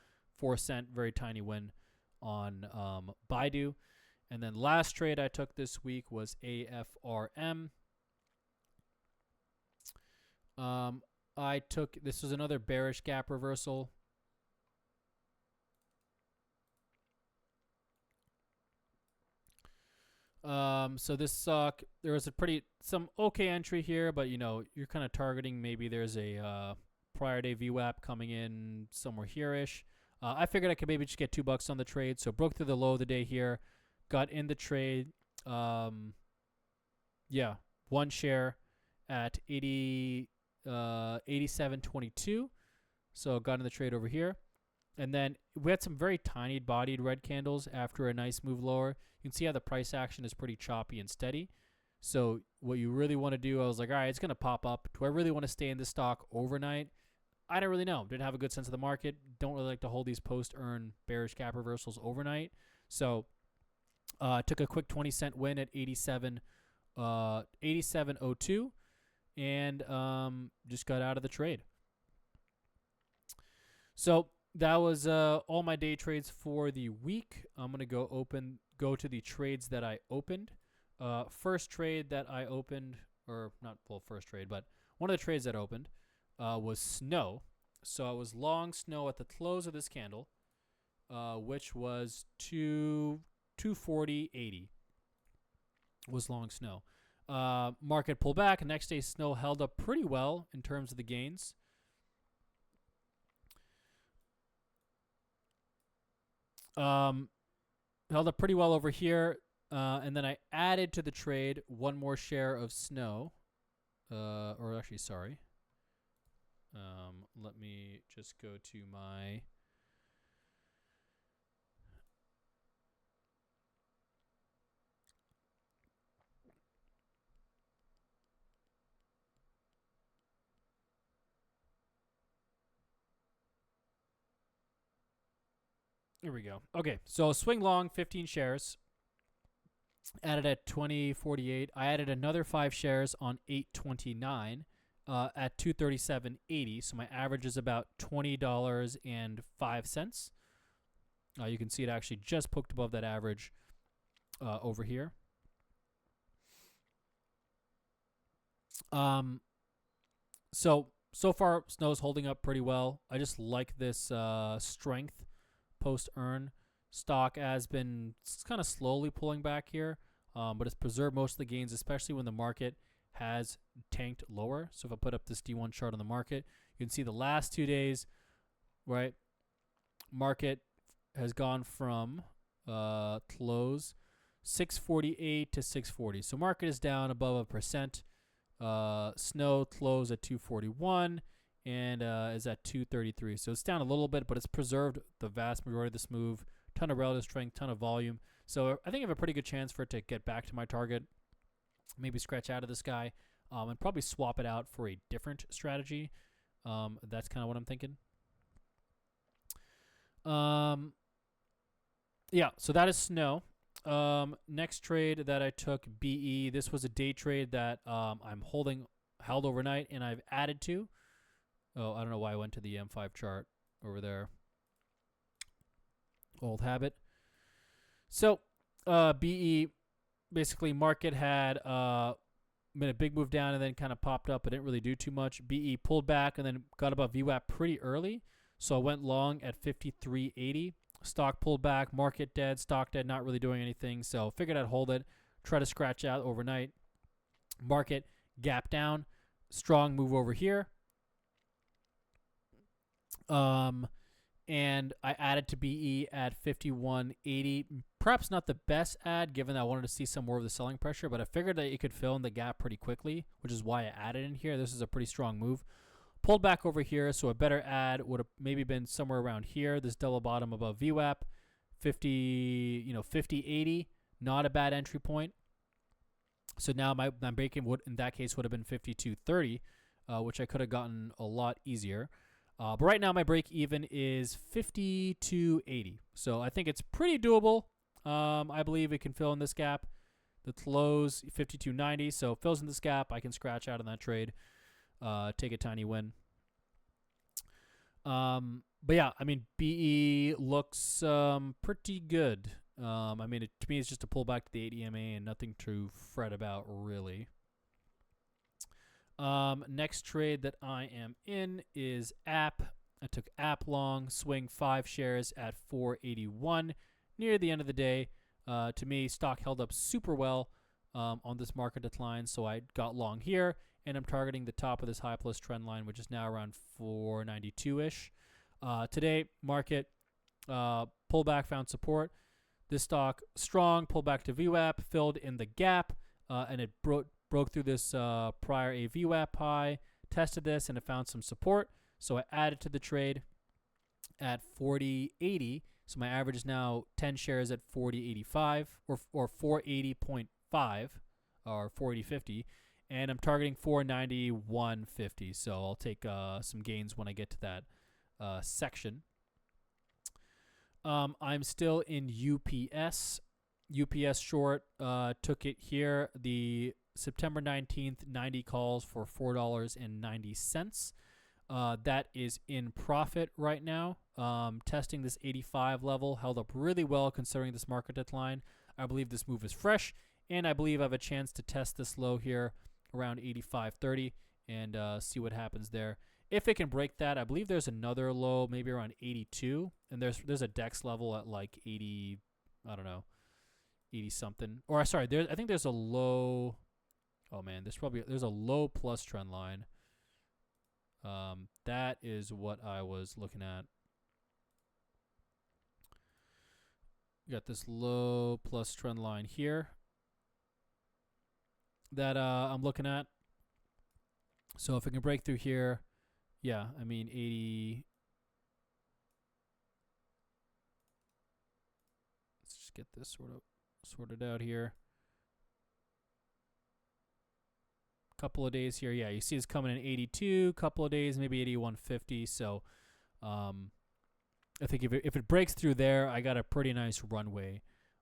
4-cent, very tiny win on Baidu. And then last trade I took this week was AFRM. This was another bearish gap reversal. So this suck. There was some okay entry here, but you're kind of targeting maybe there's a prior day VWAP coming in somewhere here-ish. I figured I could maybe just get $2 on the trade, so broke through the low of the day here, got in the trade. One share at 87.22, so got in the trade over here. And then we had some very tiny bodied red candles after a nice move lower. You can see how the price action is pretty choppy and steady. So what you really want to do, I was like, all right, it's going to pop up. Do I really want to stay in this stock overnight? I didn't really know. Didn't have a good sense of the market. Don't really like to hold these post-earn bearish gap reversals overnight. So took a quick 20-cent win at 87.02 and just got out of the trade. So that was all my day trades for the week. I'm going to go to the trades that I opened. First trade that I opened, or not full first trade, but one of the trades that opened was snow. So I was long snow at the close of this candle, which was 240.80 was long snow. Market pulled back. Next day, snow held up pretty well in terms of the gains. Held up pretty well over here. And then I added to the trade one more share of snow. Or actually, sorry. Let me just go to my... Here we go. Okay, so swing long, 15 shares. Added at 20.48. I added another 5 shares on 8.29 at 237.80. So my average is about $20.05. You can see it actually just poked above that average over here. So far, snow's holding up pretty well. I just like this strength post-earn. Stock has been kind of slowly pulling back here, but it's preserved most of the gains, especially when the market has tanked lower. So if I put up this D1 chart on the market, you can see the last 2 days, right? Market has gone from close 648 to 640. So market is down above 1%. Snow closed at 241 and is at 233. So it's down a little bit, but it's preserved the vast majority of this move. Ton of relative strength, ton of volume. So I think I have a pretty good chance for it to get back to my target. Maybe scratch out of this guy and probably swap it out for a different strategy. That's kind of what I'm thinking. Yeah, so that is snow. Next trade that I took, BE. This was a day trade that I'm held overnight, and I've added to. Oh, I don't know why I went to the M5 chart over there. Old habit. So, BE, basically market had made a big move down and then kind of popped up, but didn't really do too much. BE pulled back and then got above VWAP pretty early. So I went long at 53.80. Stock pulled back, market dead, stock dead, not really doing anything. So figured I'd hold it, try to scratch out overnight. Market gap down, strong move over here. And I added to BE at 51.80. Perhaps not the best add, given that I wanted to see some more of the selling pressure, but I figured that it could fill in the gap pretty quickly, which is why I added in here. This is a pretty strong move. Pulled back over here, so a better add would have maybe been somewhere around here. This double bottom above VWAP, 50.80, not a bad entry point. So now my break would in that case would have been 52.30, which I could have gotten a lot easier. But right now my break even is 52.80, so I think it's pretty doable. I believe it can fill in this gap. The close 52.90, so it fills in this gap. I can scratch out on that trade. Take a tiny win. But yeah, I mean, BE looks pretty good. I mean, to me, it's just a pullback to the 8 EMA and nothing to fret about, really. Next trade that I am in is App. I took App long, swing 5 shares at 481 near the end of the day. To me, stock held up super well on this market decline, so I got long here. And I'm targeting the top of this high plus trend line, which is now around 492-ish. Today, market pullback found support. This stock strong, pulled back to VWAP, filled in the gap, and it broke through this prior a VWAP high, tested this, and it found some support. So I added to the trade at 40.80. So my average is now 10 shares at 40.85 or 480.5. or 480.50, and I'm targeting 491.50. So I'll take some gains when I get to that section. I'm still in UPS. UPS short, took it here. The September 19th, 90 calls for $4.90. That is in profit right now. Testing this 85 level, held up really well considering this market decline. I believe this move is fresh, and I believe I have a chance to test this low here around 85.30 and see what happens there. If it can break that, I believe there's another low, maybe around 82, and there's a DEX level at like 80, I don't know, 80 something. Or sorry, I think there's a low. Oh man, there's a low plus trend line. That is what I was looking at. You got this low plus trend line here that I'm looking at. So if it can break through here, yeah, I mean 80. Let's just get this sorted out here. Couple of days here, yeah, you see it's coming in 82. Couple of days, maybe 81.50. So, I think if it breaks through there, I got a pretty nice runway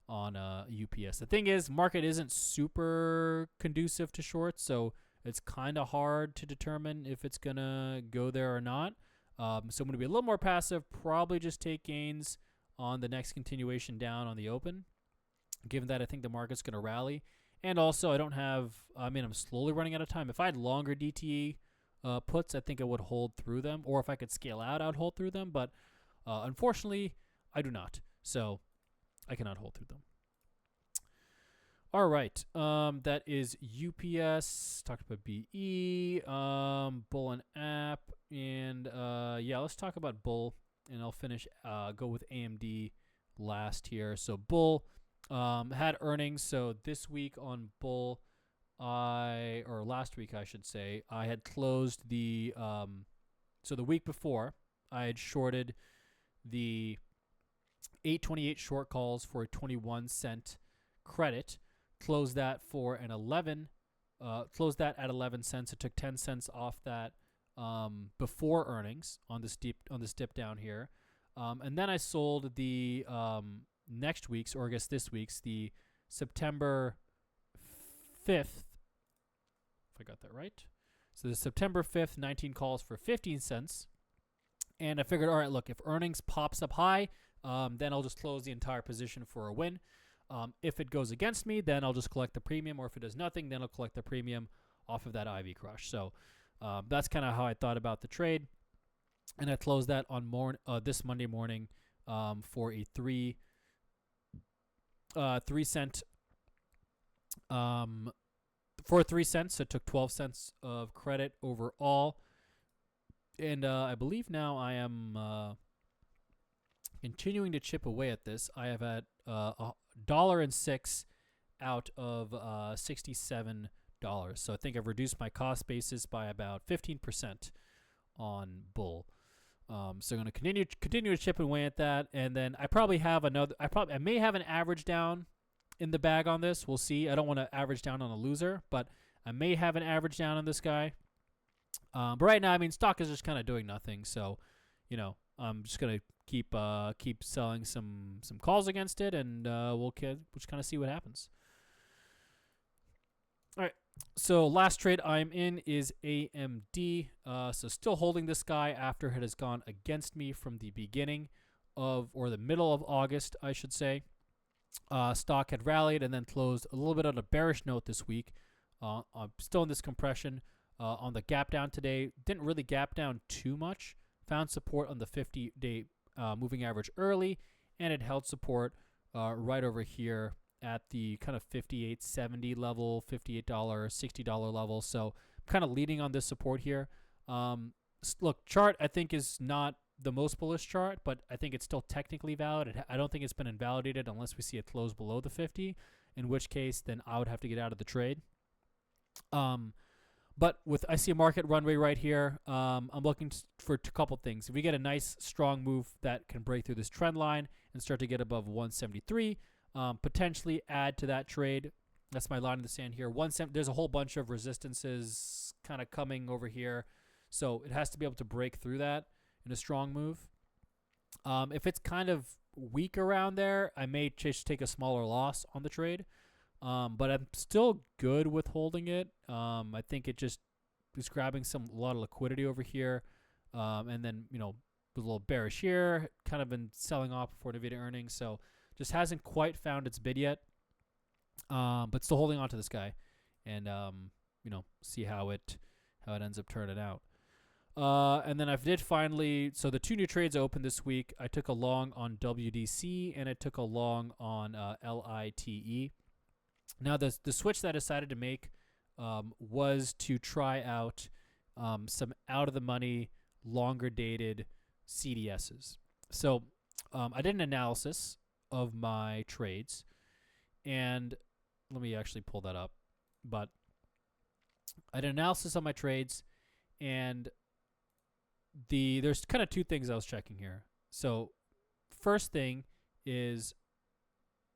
on UPS. The thing is, market isn't super conducive to shorts, so it's kind of hard to determine if it's gonna go there or not. So I'm gonna be a little more passive. Probably just take gains on the next continuation down on the open, given that I think the market's gonna rally. And also, I'm slowly running out of time. If I had longer DTE puts, I think I would hold through them. Or if I could scale out, I'd hold through them. But unfortunately, I do not. So I cannot hold through them. All right. That is UPS. Talked about BE, Bull and App. And yeah, let's talk about Bull. And I'll finish, go with AMD last here. So Bull. Had earnings. So this week on Bull, or last week I should say, I had closed the so the week before I had shorted the 828 short calls for a 21-cent credit. Closed that for an 11. Closed that at 11 cents. It took 10 cents off that before earnings on this dip down here, and then I sold the next week's, or I guess this week's, the September 5th, if I got that right. So the September 5th, 19 calls for 15 cents. And I figured, all right, look, if earnings pops up high, then I'll just close the entire position for a win. If it goes against me, then I'll just collect the premium. Or if it does nothing, then I'll collect the premium off of that Ivy crush. So that's kind of how I thought about the trade. And I closed that on this Monday morning for a 3 cent for 3 cents. So it took 12 cents of credit overall, and I believe now I am continuing to chip away at this. I have at $1.06 out of $67. So I think I've reduced my cost basis by about 15% on Bull. So I'm going to continue to chip away at that, and then I probably have I may have an average down in the bag on this. We'll see. I don't want to average down on a loser, but I may have an average down on this guy. But right now, I mean, stock is just kind of doing nothing. So, I'm just gonna keep selling some calls against it, and we'll just kind of see what happens. All right. So last trade I'm in is AMD. So still holding this guy after it has gone against me from the beginning or the middle of August, I should say. Stock had rallied and then closed a little bit on a bearish note this week. I'm still in this compression on the gap down today. Didn't really gap down too much. Found support on the 50-day moving average early, and it held support right over here at the kind of $58.70 level, $58, $60 level. So kind of leading on this support here. Look, chart I think is not the most bullish chart, but I think it's still technically valid. I don't think it's been invalidated unless we see it close below the 50, in which case then I would have to get out of the trade. But I see a market runway right here. I'm looking for a couple things. If we get a nice strong move that can break through this trend line and start to get above 173, potentially add to that trade. That's my line in the sand here. There's a whole bunch of resistances kind of coming over here, so it has to be able to break through that in a strong move. If it's kind of weak around there, I may just take a smaller loss on the trade. But I'm still good with holding it. I think it just is grabbing a lot of liquidity over here. And then, a little bearish here, kind of been selling off before Nvidia earnings. So just hasn't quite found its bid yet. But still holding on to this guy and, see how it ends up turning out. And then I did finally, so the 2 new trades opened this week. I took a long on WDC and I took a long on LITE. Now, the switch that I decided to make was to try out some out-of-the-money, longer-dated CDSs. So I did an analysis of my trades, and let me actually pull that up. But I did an analysis of my trades, and there's kind of 2 things I was checking here. So first thing is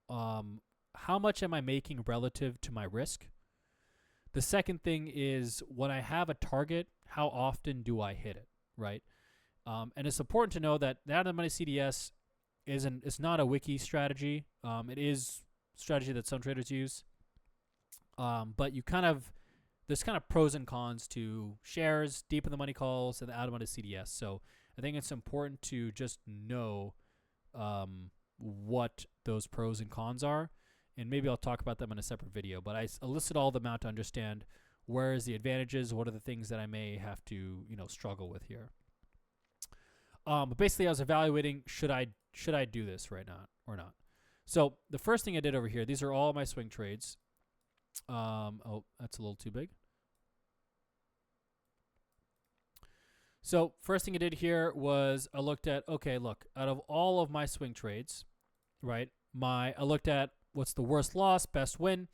how much am I making relative to my risk? The second thing is when I have a target, how often do I hit it, right? And it's important to know that the out-of-the-money CDS it's not a wiki strategy. It is a strategy that some traders use. But there's kind of pros and cons to shares, deep in the money calls, and the out-of-money CDS. So I think it's important to just know what those pros and cons are. And maybe I'll talk about them in a separate video. But I listed all of them out to understand where is the advantages, what are the things that I may have to, struggle with here. But basically, I was evaluating should I do this right now or not. So the first thing I did over here, these are all my swing trades. Oh, that's a little too big. So first thing I did here was I looked at, okay, look, out of all of my swing trades, right, I looked at what's the worst loss, best win,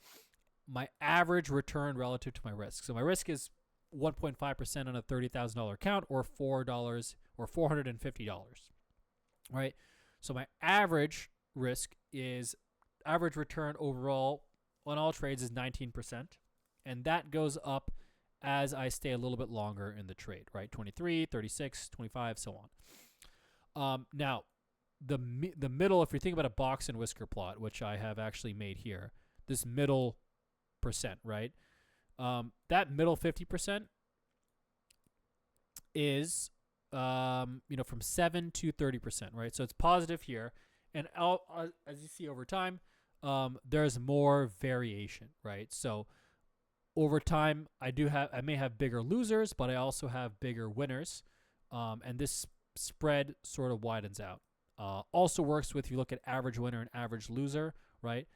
my average return relative to my risk. So my risk is 1.5% on a $30,000 account, or $4 or $450, right? So my average risk is average return overall on all trades is 19%, and that goes up as I stay a little bit longer in the trade, right? 23, 36, 25, so on. Now, the middle, if you're thinking about a box and whisker plot, which I have actually made here, this middle percent, right? That middle 50% is, from 7 to 30%, right? So it's positive here. And as you see over time, there's more variation, right? So over time, I may have bigger losers, but I also have bigger winners. And this spread sort of widens out. Also works with, you look at average winner and average loser, right?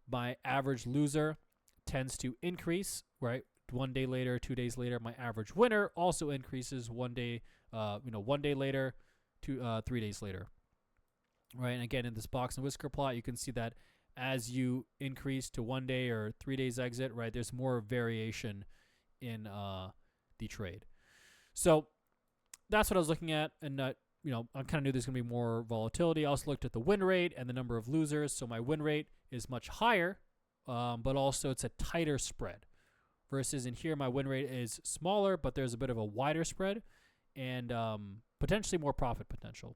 My average loser tends to increase, right? 1 day later, 2 days later, my average winner also increases 1 day, 1 day later, 3 days later, right? And again, in this box and whisker plot, you can see that as you increase to 1 day or 3 days exit, right, there's more variation in the trade. So that's what I was looking at, and I kind of knew there's going to be more volatility. I also looked at the win rate and the number of losers. So my win rate is much higher, but also it's a tighter spread. Versus in here, my win rate is smaller, but there's a bit of a wider spread and potentially more profit potential.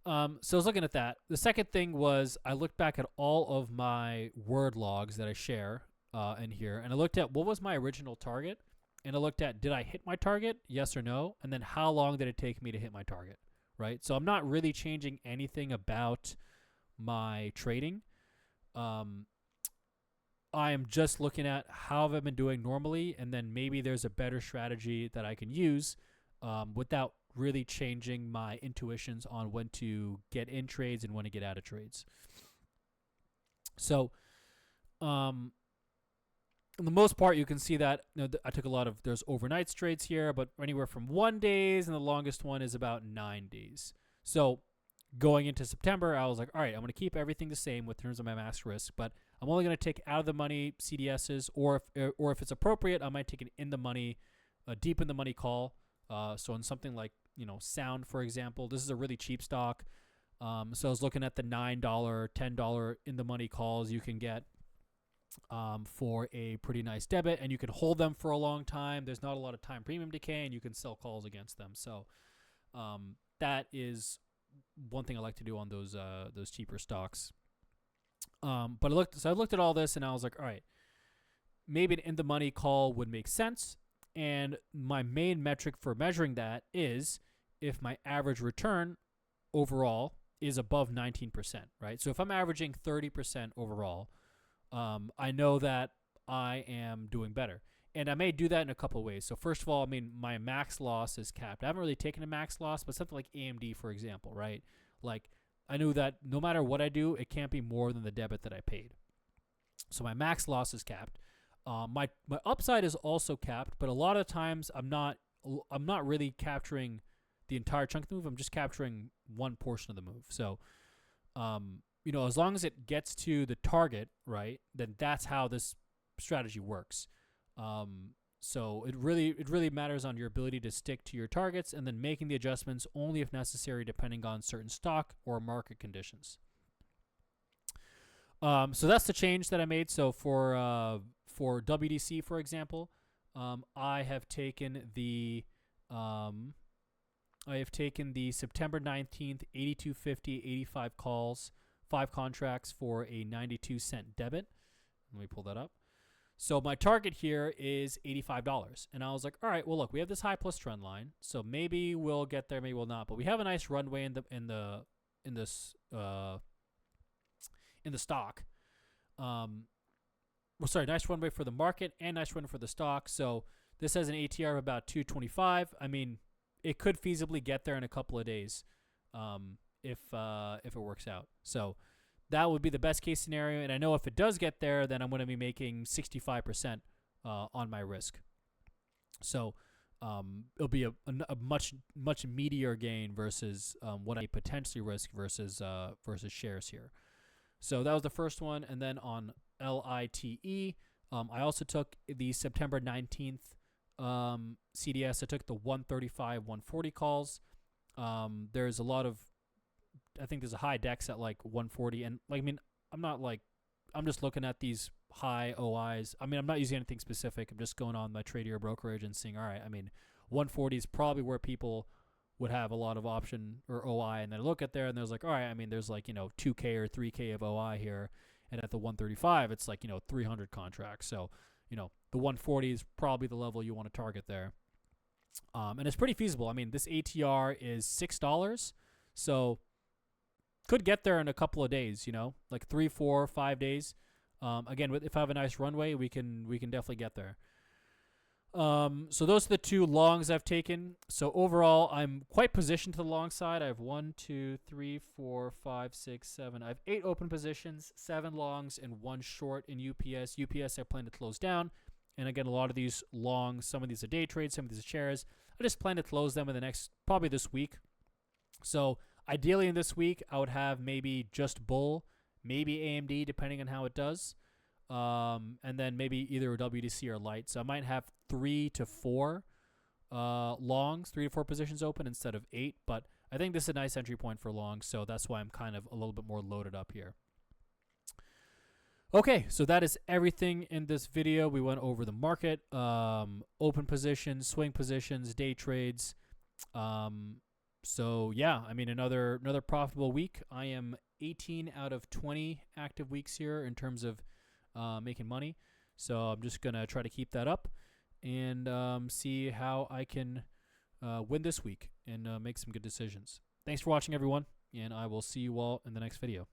So I was looking at that. The second thing was I looked back at all of my word logs that I share in here, and I looked at what was my original target. And I looked at, did I hit my target? Yes or no? And then how long did it take me to hit my target, right? So I'm not really changing anything about my trading. I am just looking at how I've been doing normally, and then maybe there's a better strategy that I can use without really changing my intuitions on when to get in trades and when to get out of trades. So, for the most part, you can see that I took a lot of, there's overnight trades here, but anywhere from 1 day, and the longest one is about 9 days. So going into September, I was like, all right, I'm going to keep everything the same with terms of my max risk, but I'm only going to take out of the money CDSs, or if it's appropriate, I might take an in the money, deep in the money call. So in something like, Sound, for example, this is a really cheap stock. So I was looking at the $9, $10 in the money calls you can get. for a pretty nice debit, and you can hold them for a long time. There's not a lot of time premium decay, and you can sell calls against them. So that is one thing I like to do on those cheaper stocks. But I looked at all this, and I was like, all right, maybe an in the money call would make sense. And my main metric for measuring that is if my average return overall is above 19%, right? So if I'm averaging 30% overall, I know that I am doing better. And I may do that in a couple of ways. So first of all, I mean, my max loss is capped. I haven't really taken a max loss, but something like AMD, for example, right? Like, I knew that no matter what I do, it can't be more than the debit that I paid. So my max loss is capped. My upside is also capped, but a lot of times I'm not really capturing the entire chunk of the move. I'm just capturing one portion of the move. So, as long as it gets to the target, right, then that's how this strategy works. So it really matters on your ability to stick to your targets and then making the adjustments only if necessary, depending on certain stock or market conditions. So that's the change that I made. So for WDC, for example, I have taken the September 19th 82.50 85 calls, 5 contracts for a 92-cent debit. Let me pull that up. So my target here is $85, and I was like, all right, well, look, we have this high plus trend line, so maybe we'll get there, maybe we'll not, but we have a nice runway in the stock. Nice runway for the market and nice runway for the stock. So this has an ATR of about 225. I mean, it could feasibly get there in a couple of days, if it works out. So that would be the best case scenario. And I know if it does get there, then I'm going to be making 65% on my risk. So it'll be a much meatier gain versus what I potentially risk versus shares here. So that was the first one. And then on LITE, I also took the September 19th CDS. I took the 135, 140 calls. There's a lot of, I think there's a high DEX at like 140. And like, I mean, I'm just looking at these high OIs. I mean, I'm not using anything specific. I'm just going on my Tradier brokerage and seeing, all right, I mean, 140 is probably where people would have a lot of option or OI, and then I look at there and there's like, all right, I mean, there's like, 2K or 3K of OI here, and at the 135, it's like, 300 contracts. So, the 140 is probably the level you want to target there. And it's pretty feasible. I mean, this ATR is $6, so could get there in a couple of days, like 3, 4, 5 days. Again, if I have a nice runway, we can definitely get there. So those are the 2 longs I've taken. So overall, I'm quite positioned to the long side. I have 1, 2, 3, 4, 5, 6, 7. I have 8 open positions, 7 longs, and 1 short in UPS. UPS I plan to close down. And again, a lot of these longs, some of these are day trades, some of these are shares. I just plan to close them in the next, probably this week. So ideally in this week, I would have maybe just bull, maybe AMD, depending on how it does. And then maybe either a WDC or light. So I might have 3 to 4 longs, 3 to 4 positions open instead of 8. But I think this is a nice entry point for longs, so that's why I'm kind of a little bit more loaded up here. Okay, so that is everything in this video. We went over the market, open positions, swing positions, day trades. So yeah, I mean, another profitable week. I am 18 out of 20 active weeks here in terms of making money. So I'm just going to try to keep that up and see how I can win this week and make some good decisions. Thanks for watching, everyone, and I will see you all in the next video.